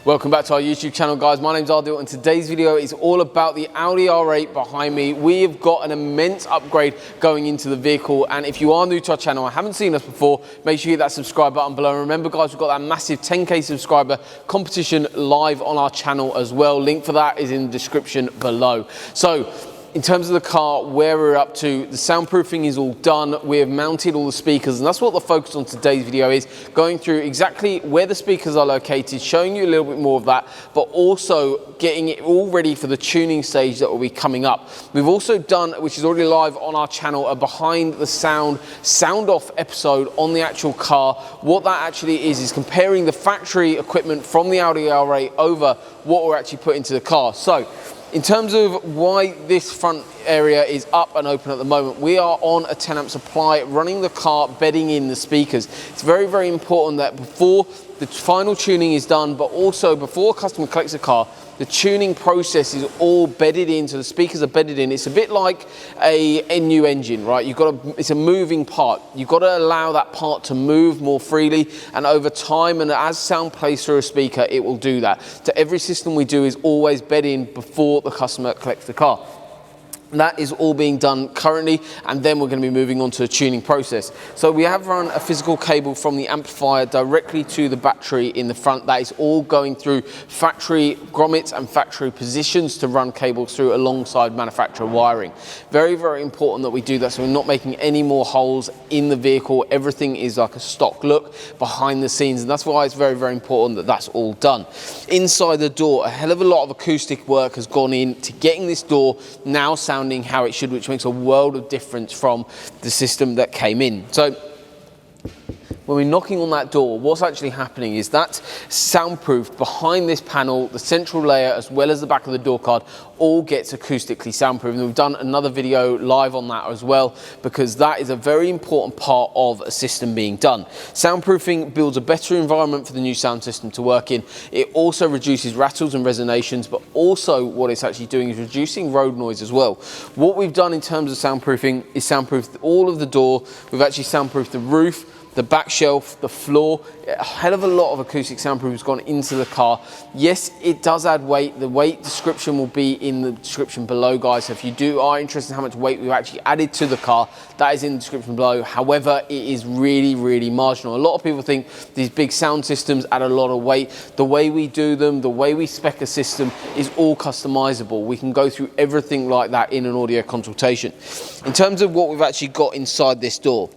Welcome back to our YouTube channel, guys. My name's Audi and today's video is all about the Audi R8 behind me. We have got an immense upgrade going into the vehicle, and if you are new to our channel and haven't seen us before, make sure you hit that subscribe button below. And remember, guys, we've got that massive 10K subscriber competition live on our channel as well. Link for that is in the description below. So, in terms of the car, where we're up to, the soundproofing is all done. We have mounted all the speakers, and that's what the focus on today's video is, going through exactly where the speakers are located, showing you a little bit more of that, but also getting it all ready for the tuning stage that will be coming up. We've also done, which is already live on our channel, a behind the sound off episode on the actual car. What that actually is comparing the factory equipment from the Audi R8 over what we're actually putting into the car. So, in terms of why this front area is up and open at the moment, we are on a 10 amp supply, running the car, bedding in the speakers. It's very, very important that before the final tuning is done, but also before a customer collects a car, the tuning process is all bedded in, so the speakers are bedded in. It's a bit like a new engine, right? It's a moving part. You've got to allow that part to move more freely, and over time, and as sound plays through a speaker, it will do that. So every system we do is always bed in before the customer collects the car. That is all being done currently, and then we're going to be moving on to a tuning process. So we have run a physical cable from the amplifier directly to the battery in the front. That is all going through factory grommets and factory positions to run cables through alongside manufacturer wiring. Very, very important that we do that, so we're not making any more holes in the vehicle. Everything is like a stock look behind the scenes, and that's why it's very, very important that that's all done. Inside the door, a hell of a lot of acoustic work has gone into getting this door now sounding how it should, which makes a world of difference from the system that came in. So when we're knocking on that door, what's actually happening is that soundproofed behind this panel, the central layer as well as the back of the door card, all gets acoustically soundproofed. And we've done another video live on that as well, because that is a very important part of a system being done. Soundproofing builds a better environment for the new sound system to work in. It also reduces rattles and resonations, but also what it's actually doing is reducing road noise as well. What we've done in terms of soundproofing is soundproofed all of the door. We've actually soundproofed the roof, the back shelf, the floor. A hell of a lot of acoustic soundproof has gone into the car. Yes, it does add weight. The weight description will be in the description below, guys. So if you are interested in how much weight we've actually added to the car, that is in the description below. However, it is really, really marginal. A lot of people think these big sound systems add a lot of weight. The way we do them, the way we spec a system is all customizable. We can go through everything like that in an audio consultation. In terms of what we've actually got inside this door,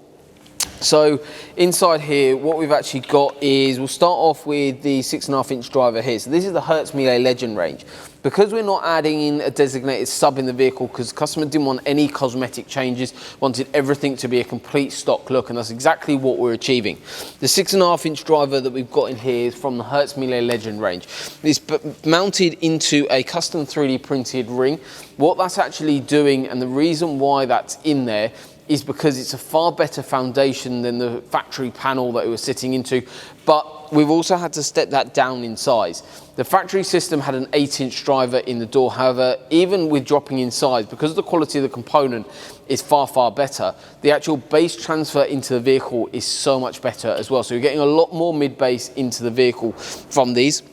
so inside here, what we've actually got is, we'll start off with the 6.5 inch driver here. So this is the Hertz Melee Legend range. Because we're not adding in a designated sub in the vehicle, because the customer didn't want any cosmetic changes, wanted everything to be a complete stock look, and that's exactly what we're achieving. The 6.5 inch driver that we've got in here is from the Hertz Melee Legend range. It's mounted into a custom 3D printed ring. What that's actually doing, and the reason why that's in there, is because it's a far better foundation than the factory panel that it was sitting into, but we've also had to step that down in size. The factory system had an 8 inch driver in the door. However, even with dropping in size, because of the quality of the component is far, far better, the actual bass transfer into the vehicle is so much better as well. So you're getting a lot more mid bass into the vehicle from these.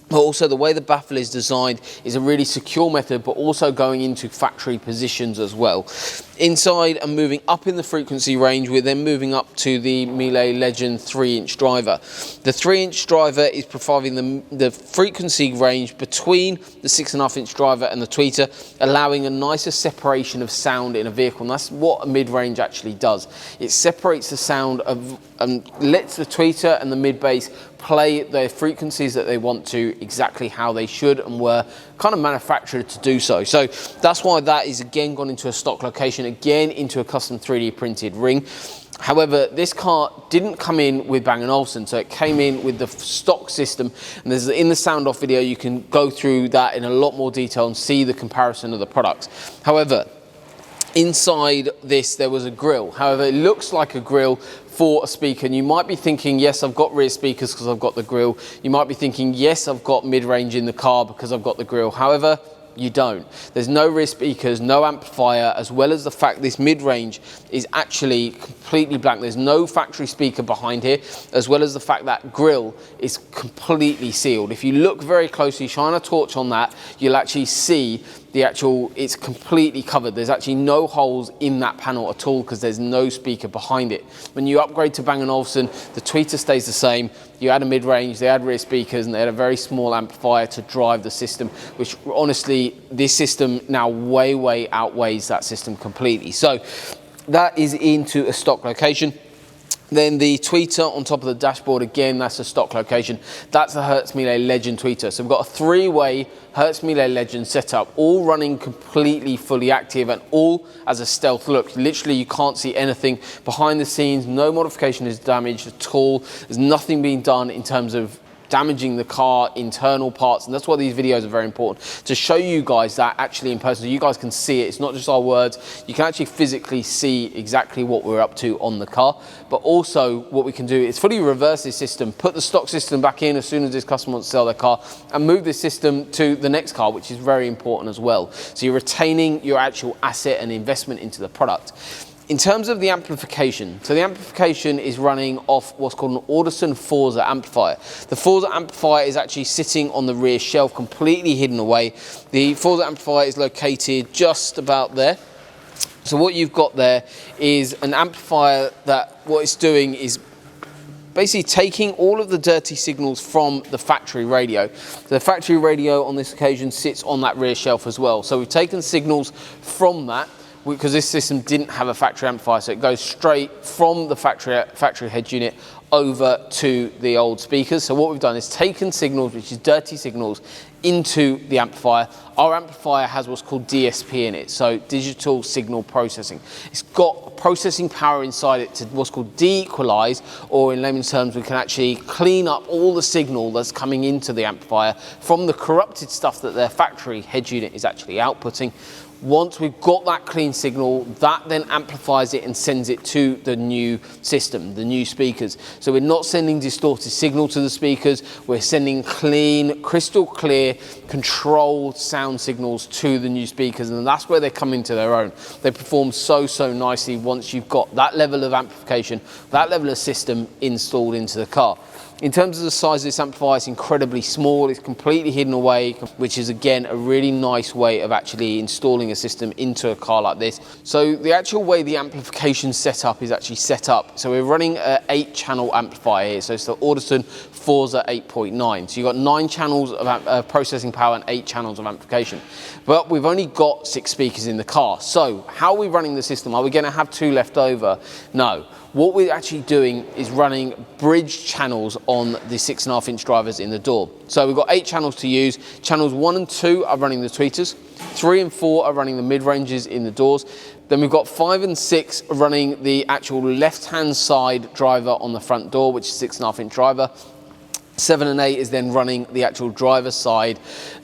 But also the way the baffle is designed is a really secure method, but also going into factory positions as well. Inside and moving up in the frequency range, we're then moving up to the Melee Legend 3 inch driver. The 3 inch driver is providing the frequency range between the 6.5 inch driver and the tweeter, allowing a nicer separation of sound in a vehicle, and that's what a mid-range actually does. It separates the sound of, and lets the tweeter and the mid-bass play their frequencies that they want to, exactly how they should and were kind of manufactured to do so. So that's why that is again gone into a stock location, again into a custom 3D printed ring. However, this car didn't come in with Bang & Olufsen, so it came in with the stock system, and there's, in the sound off video, you can go through that in a lot more detail and see the comparison of the products. However, inside this there was a grille. However, it looks like a grille for a speaker, and you might be thinking, yes, I've got rear speakers because I've got the grille. You might be thinking, yes, I've got mid-range in the car because I've got the grille. However, you don't. There's no rear speakers, no amplifier, as well as the fact this mid-range is actually completely blank. There's no factory speaker behind here, as well as the fact that grille is completely sealed. If you look very closely, shine a torch on that, you'll actually see it's completely covered. There's actually no holes in that panel at all because there's no speaker behind it. When you upgrade to Bang & Olufsen, the tweeter stays the same. You add a mid-range, they add rear speakers, and they had a very small amplifier to drive the system, which honestly, this system now way outweighs that system completely. So that is into a stock location. Then the tweeter on top of the dashboard, again, that's a stock location. That's a Hertzmille Legend tweeter. So we've got a three-way Hertzmille Legend setup, all running completely fully active and all as a stealth look. Literally, you can't see anything behind the scenes. No modification is damaged at all. There's nothing being done in terms of damaging the car internal parts, and that's why these videos are very important, to show you guys that actually in person, so you guys can see it. It's not just our words, you can actually physically see exactly what we're up to on the car. But also what we can do is fully reverse this system, put the stock system back in as soon as this customer wants to sell their car, and move this system to the next car, which is very important as well. So you're retaining your actual asset and investment into the product. In terms of the amplification, so the amplification is running off what's called an Audison Forza amplifier. The Forza amplifier is actually sitting on the rear shelf, completely hidden away. The Forza amplifier is located just about there. So what you've got there is an amplifier that what it's doing is basically taking all of the dirty signals from the factory radio. The factory radio on this occasion sits on that rear shelf as well. So we've taken signals from that, because this system didn't have a factory amplifier, so it goes straight from the factory head unit over to the old speakers. So what we've done is taken signals, which is dirty signals, into the amplifier. Our amplifier has what's called DSP in it, so digital signal processing. It's got processing power inside it to what's called de-equalize, or in layman's terms, we can actually clean up all the signal that's coming into the amplifier from the corrupted stuff that their factory head unit is actually outputting. Once we've got that clean signal, that then amplifies it and sends it to the new system, the new speakers. So we're not sending distorted signal to the speakers, we're sending clean, crystal clear, controlled sound signals to the new speakers, and that's where they come into their own. They perform so nicely once you've got that level of amplification, that level of system installed into the car. In terms of the size of this amplifier, it's incredibly small, it's completely hidden away, which is again a really nice way of actually installing a system into a car like this. So the actual way the amplification setup is actually set up, so we're running an 8-channel amplifier here, so it's the Audison Forza 8.9. So you've got 9 channels of processing power and 8 channels of amplification. But we've only got 6 speakers in the car. So how are we running the system? Are we going to have 2 left over? No. What we're actually doing is running bridge channels on the 6.5-inch drivers in the door. So we've got 8 channels to use. Channels 1 and 2 are running the tweeters. 3 and 4 are running the mid-ranges in the doors. Then we've got 5 and 6 running the actual left-hand side driver on the front door, which is 6.5-inch driver. 7 and 8 is then running the actual driver side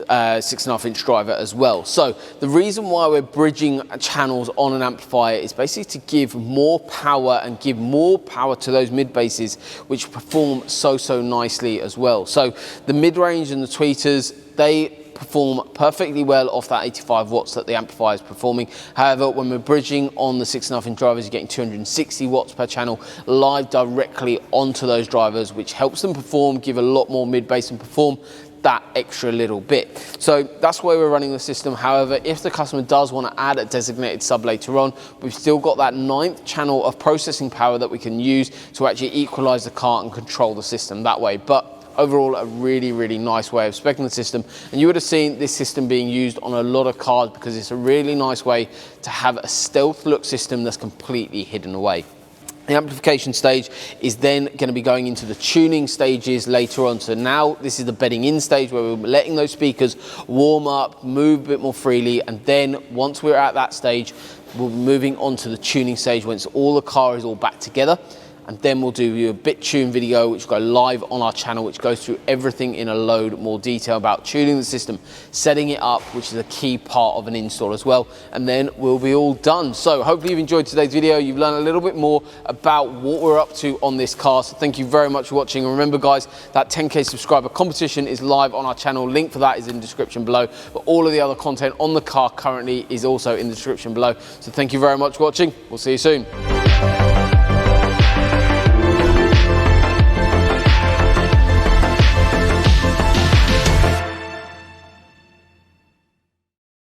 6.5-inch driver as well. So the reason why we're bridging channels on an amplifier is basically to give more power and give more power to those mid basses, which perform so nicely as well. So the mid-range and the tweeters, they perform perfectly well off that 85 watts that the amplifier is performing. However, when we're bridging on the 6.5-inch drivers, you're getting 260 watts per channel live directly onto those drivers, which helps them perform, give a lot more mid-bass and perform that extra little bit. So that's why we're running the system. However, if the customer does want to add a designated sub later on, we've still got that 9th channel of processing power that we can use to actually equalize the car and control the system that way. But overall, a really nice way of speccing the system, and you would have seen this system being used on a lot of cars because it's a really nice way to have a stealth look system that's completely hidden away. The amplification stage is then going to be going into the tuning stages later on. So now this is the bedding in stage where we're letting those speakers warm up, move a bit more freely, and then once we're at that stage, we'll be moving on to the tuning stage once all the car is all back together. and then we'll do you a bit tune video which will go live on our channel, which goes through everything in a load more detail about tuning the system, setting it up, which is a key part of an install as well, and then we'll be all done. So hopefully you've enjoyed today's video, you've learned a little bit more about what we're up to on this car. So thank you very much for watching, and remember guys, that 10K subscriber competition is live on our channel. Link for that is in the description below, but all of the other content on the car currently is also in the description below. So thank you very much for watching, we'll see you soon.